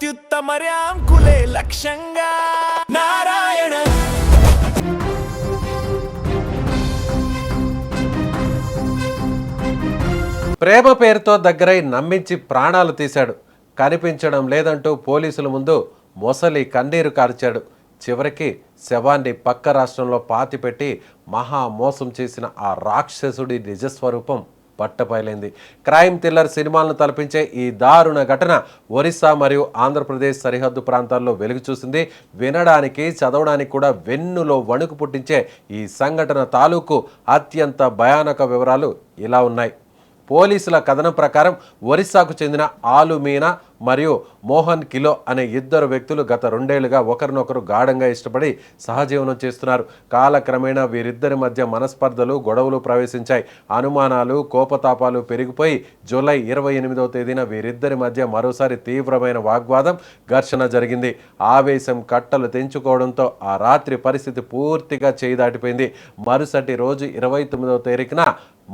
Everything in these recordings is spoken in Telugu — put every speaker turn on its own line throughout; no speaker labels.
అత్యుత్తమర్యాం కులే లక్ష్యంగా నారాయణ.
ప్రేమ పేరుతో దగ్గరై నమ్మించి ప్రాణాలు తీశాడు. కనిపించడం లేదంటూ పోలీసుల ముందు మొసలి కన్నీరు కార్చాడు. చివరికి శవాన్ని పక్క రాష్ట్రంలో పాతిపెట్టి మహా మోసం చేసిన ఆ రాక్షసుడి నిజస్వరూపం పట్టబయలైంది. క్రైమ్ థ్రిల్లర్ సినిమాలను తలపించే ఈ దారుణ ఘటన ఒరిస్సా మరియు ఆంధ్రప్రదేశ్ సరిహద్దు ప్రాంతాల్లో వెలుగు చూసింది. వినడానికి చదవడానికి కూడా వెన్నులో వణుకు పుట్టించే ఈ సంఘటన తాలూకు అత్యంత భయానక వివరాలు ఇలా ఉన్నాయి. పోలీసుల కథనం ప్రకారం ఒరిస్సాకు చెందిన ఆలు మీనా మరియు మోహన్ కిలో అనే ఇద్దరు వ్యక్తులు గత 2 ఏళ్లుగా ఒకరినొకరు గాఢంగా ఇష్టపడి సహజీవనం చేస్తున్నారు. కాలక్రమేణా వీరిద్దరి మధ్య మనస్పర్ధలు, గొడవలు ప్రవేశించాయి. అనుమానాలు, కోపతాపాలు పెరిగిపోయి జూలై 28వ తేదీన వీరిద్దరి మధ్య మరోసారి తీవ్రమైన వాగ్వాదం, ఘర్షణ జరిగింది. ఆవేశం కట్టలు తెంచుకోవడంతో ఆ రాత్రి పరిస్థితి పూర్తిగా చేయి దాటిపోయింది. మరుసటి రోజు 29వ తారీఖున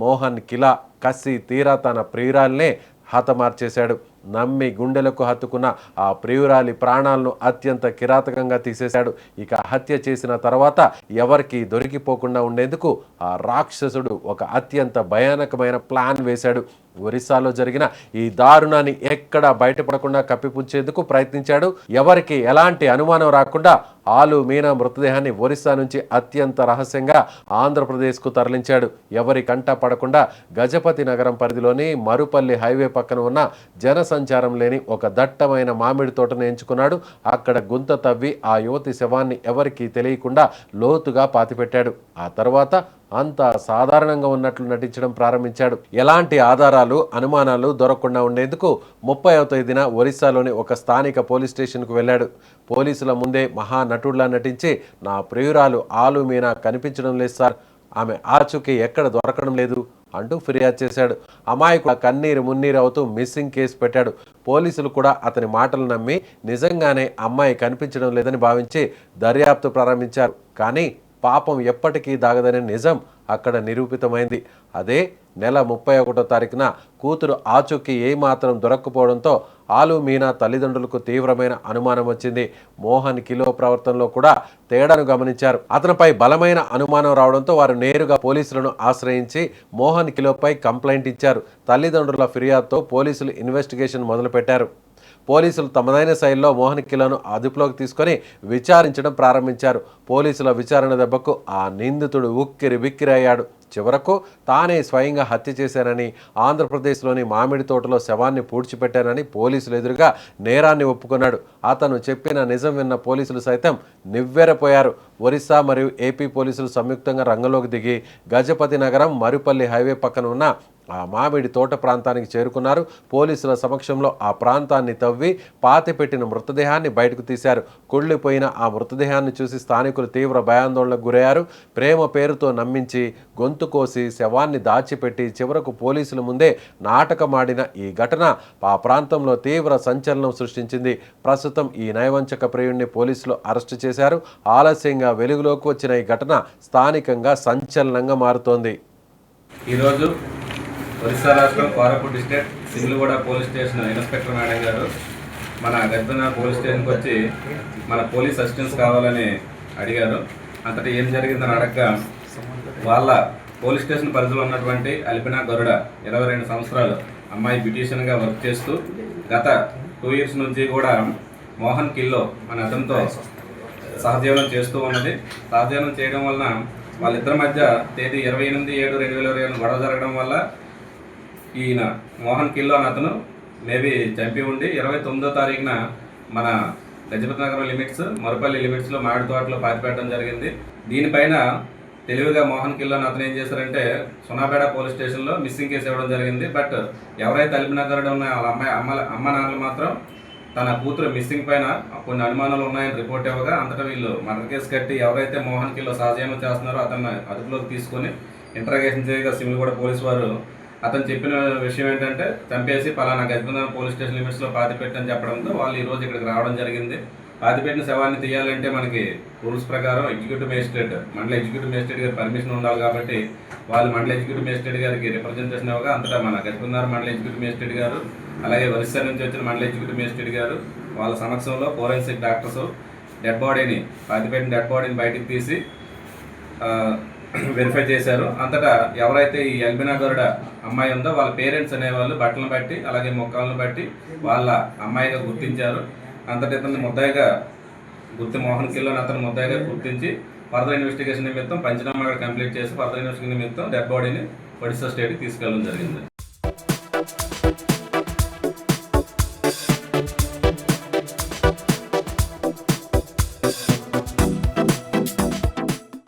మోహన్ కిలా కసి తీరా తన ప్రియురాల్నే హతమార్చేశాడు. నమ్మి గుండెలకు హత్తుకున్న ఆ ప్రియురాలి ప్రాణాలను అత్యంత కిరాతకంగా తీసేశాడు. ఇక హత్య చేసిన తర్వాత ఎవరికి దొరికిపోకుండా ఉండేందుకు ఆ రాక్షసుడు ఒక అత్యంత భయానకమైన ప్లాన్ వేశాడు. ఒరిస్సాలో జరిగిన ఈ దారుణాన్ని ఎక్కడా బయటపడకుండా కప్పిపుచ్చేందుకు ప్రయత్నించాడు. ఎవరికి ఎలాంటి అనుమానం రాకుండా ఆలు మీనా మృతదేహాన్ని ఒరిస్సా నుంచి అత్యంత రహస్యంగా ఆంధ్రప్రదేశ్కు తరలించాడు. ఎవరి కంట పడకుండా గజపతి నగరం పరిధిలోని మరుపల్లి హైవే పక్కన ఉన్న జనసంచారం లేని ఒక దట్టమైన మామిడి తోటను ఎంచుకున్నాడు. అక్కడ గుంత తవ్వి ఆ యువతి శవాన్ని ఎవరికీ తెలియకుండా లోతుగా పాతిపెట్టాడు. ఆ తర్వాత అంతా సాధారణంగా ఉన్నట్లు నటించడం ప్రారంభించాడు. ఎలాంటి ఆధారాలు, అనుమానాలు దొరకకుండా ఉండేందుకు 30వ తేదీన ఒరిస్సాలోని ఒక స్థానిక పోలీస్ స్టేషన్కు వెళ్ళాడు. పోలీసుల ముందే మహానటుడిలా నటించి, నా ప్రియురాలు ఆలు మీనా కనిపించడం లేదు సార్, ఆమె ఆచూకీ ఎక్కడ దొరకడం లేదు అంటూ ఫిర్యాదు చేశాడు. అమాయకుడు కన్నీరు మున్నీరు అవుతూ మిస్సింగ్ కేసు పెట్టాడు. పోలీసులు కూడా అతని మాటలు నమ్మి నిజంగానే అమ్మాయి కనిపించడం లేదని భావించి దర్యాప్తు ప్రారంభించారు. కానీ పాపం ఎప్పటికీ దాగదనే నిజం అక్కడ నిరూపితమైంది. అదే నెల 31వ తారీఖున కూతురు ఆచూకీ ఏమాత్రం దొరక్కపోవడంతో ఆలు మీనా తల్లిదండ్రులకు తీవ్రమైన అనుమానం వచ్చింది. మోహన్ కిలో ప్రవర్తనలో కూడా తేడాను గమనించారు. అతనిపై బలమైన అనుమానం రావడంతో వారు నేరుగా పోలీసులను ఆశ్రయించి మోహన్ కిలోపై కంప్లైంట్ ఇచ్చారు. తల్లిదండ్రుల ఫిర్యాదుతో పోలీసులు ఇన్వెస్టిగేషన్ మొదలుపెట్టారు. పోలీసులు తమదైన శైలిలో మోహన్ కిలోను అదుపులోకి తీసుకొని విచారించడం ప్రారంభించారు. పోలీసుల విచారణ దెబ్బకు ఆ నిందితుడు ఉక్కిరి బిక్కిరి అయ్యాడు. చివరకు తానే స్వయంగా హత్య చేశానని, ఆంధ్రప్రదేశ్లోని మామిడి తోటలో శవాన్ని పూడ్చిపెట్టానని పోలీసులు ఎదురుగా నేరాన్ని ఒప్పుకున్నాడు. అతను చెప్పిన నిజం విన్న పోలీసులు సైతం నివ్వెరపోయారు. ఒరిస్సా మరియు ఏపీ పోలీసులు సంయుక్తంగా రంగంలోకి దిగి గజపతి నగరం మరుపల్లి హైవే పక్కన ఉన్న ఆ మామిడి తోట ప్రాంతానికి చేరుకున్నారు. పోలీసుల సమక్షంలో ఆ ప్రాంతాన్ని తవ్వి పాతిపెట్టిన మృతదేహాన్ని బయటకు తీశారు. కుళ్ళిపోయిన ఆ మృతదేహాన్ని చూసి స్థానికులు తీవ్ర భయాందోళనకు గురయ్యారు. ప్రేమ పేరుతో నమ్మించి గొంతు కోసి శవాన్ని దాచిపెట్టి చివరకు పోలీసుల ముందే నాటకమాడిన ఈ ఘటన ఆ ప్రాంతంలో తీవ్ర సంచలనం సృష్టించింది. ప్రస్తుతం ఈ నయవంచక ప్రియుడిని పోలీసులు అరెస్టు చేశారు. ఆలస్యంగా వెలుగులోకి వచ్చిన ఈ ఘటన స్థానికంగా సంచలనంగా మారుతోంది.
ఈరోజు ఒరిస్సా రాష్ట్రం Koraput district Simluguda police station inspector madam గారు మన గజపతి పోలీస్ స్టేషన్కి వచ్చి మన పోలీస్ అసిస్టెన్స్ కావాలని అడిగారు. అంతటా ఏం జరిగిందని అడగగా వాళ్ళ పోలీస్ స్టేషన్ పరిధిలో ఉన్నటువంటి అల్పినా గరుడ 22 సంవత్సరాలు అమ్మాయి బ్యూటీషియన్గా వర్క్ చేస్తూ గత 2 ఇయర్స్ నుంచి కూడా మోహన్ కిల్లో మన అతనితో సహజీవనం చేస్తూ ఉన్నది. సహజీవనం చేయడం వలన వాళ్ళిద్దరి మధ్య తేదీ 28/7/2020 గొడవ జరగడం వల్ల ఈయన మోహన్ కిల్లో అని అతను మేబీ చంపి ఉండి 29వ తారీఖున మన గజపతి నగరం లిమిట్స్, మరుపల్లి లిమిట్స్లో మామిడి తోటలో పాతిపెట్టడం జరిగింది. దీనిపైన తెలివిగా మోహన్ కిల్లో అని అతను ఏం చేశారంటే సునాపేట పోలీస్ స్టేషన్లో మిస్సింగ్ కేసు ఇవ్వడం జరిగింది. బట్ ఎవరైతే అల్పినగర్లో ఉన్నాయో వాళ్ళ అమ్మ నాన్నలు మాత్రం తన కూతురు మిస్సింగ్ పైన కొన్ని అనుమానాలు ఉన్నాయని రిపోర్ట్ ఇవ్వగా అంతటా వీళ్ళు మర్డర్ కేసు కట్టి ఎవరైతే మోహన్ కిల్లో సహజీవనం చేస్తున్నారో అతన్ని అదుపులోకి తీసుకొని ఇంటరాగేషన్ చేయగా సిమ్లుగూడ పోలీసు వారు అతను చెప్పిన విషయం ఏంటంటే చంపేసి పలానా గజపతి పోలీస్ స్టేషన్ లిమిట్స్లో పాతిపెట్టని చెప్పడంతో వాళ్ళు ఈరోజు ఇక్కడికి రావడం జరిగింది. పాతిపెట్టిన శవాన్ని తీయాలంటే మనకి రూల్స్ ప్రకారం ఎగ్జిక్యూటివ్ మేజిస్ట్రేట్, మండల ఎగ్జిక్యూటివ్ మేజిస్ట్రేట్ గారి పర్మిషన్ ఉండాలి. కాబట్టి వాళ్ళు మండల ఎగ్జిక్యూటివ్ మేజిస్ట్రేట్ గారికి రిప్రజెంటేషన్ ఇవ్వగా అంతటా మన గజపతి మండల ఎగ్జిక్యూటివ్ మేజిస్ట్రేట్ గారు, అలాగే ఒరిస్సా నుంచి వచ్చిన మండల ఎగ్జిక్యూటివ్ మేజిస్ట్రేట్ గారు, వాళ్ళ సమక్షంలో ఫోరెన్సిక్ డాక్టర్స్ డెడ్ బాడీని పాతిపెట్టిన డెడ్ బాడీని బయటికి తీసి వెరిఫై చేశారు. అంతటా ఎవరైతే ఈ ఎల్బినా గరుడ అమ్మాయి ఉందో వాళ్ళ పేరెంట్స్ అనేవాళ్ళు బట్టలను బట్టి అలాగే మొక్కలను బట్టి వాళ్ళ అమ్మాయిగా గుర్తించారు. అంతటా ఇతన్ని ముద్దాయిగా మోహన్ కిల్లోని అతను ముద్దాయిగా గుర్తించి ఫర్దర్ ఇన్వెస్టిగేషన్ నిమిత్తం పంచనామా కంప్లీట్ చేసి ఫర్దర్ ఇన్వెస్టిగేషన్ నిమిత్తం డెడ్ బాడీని ఒడిశా స్టేట్కి తీసుకెళ్ళడం జరిగింది.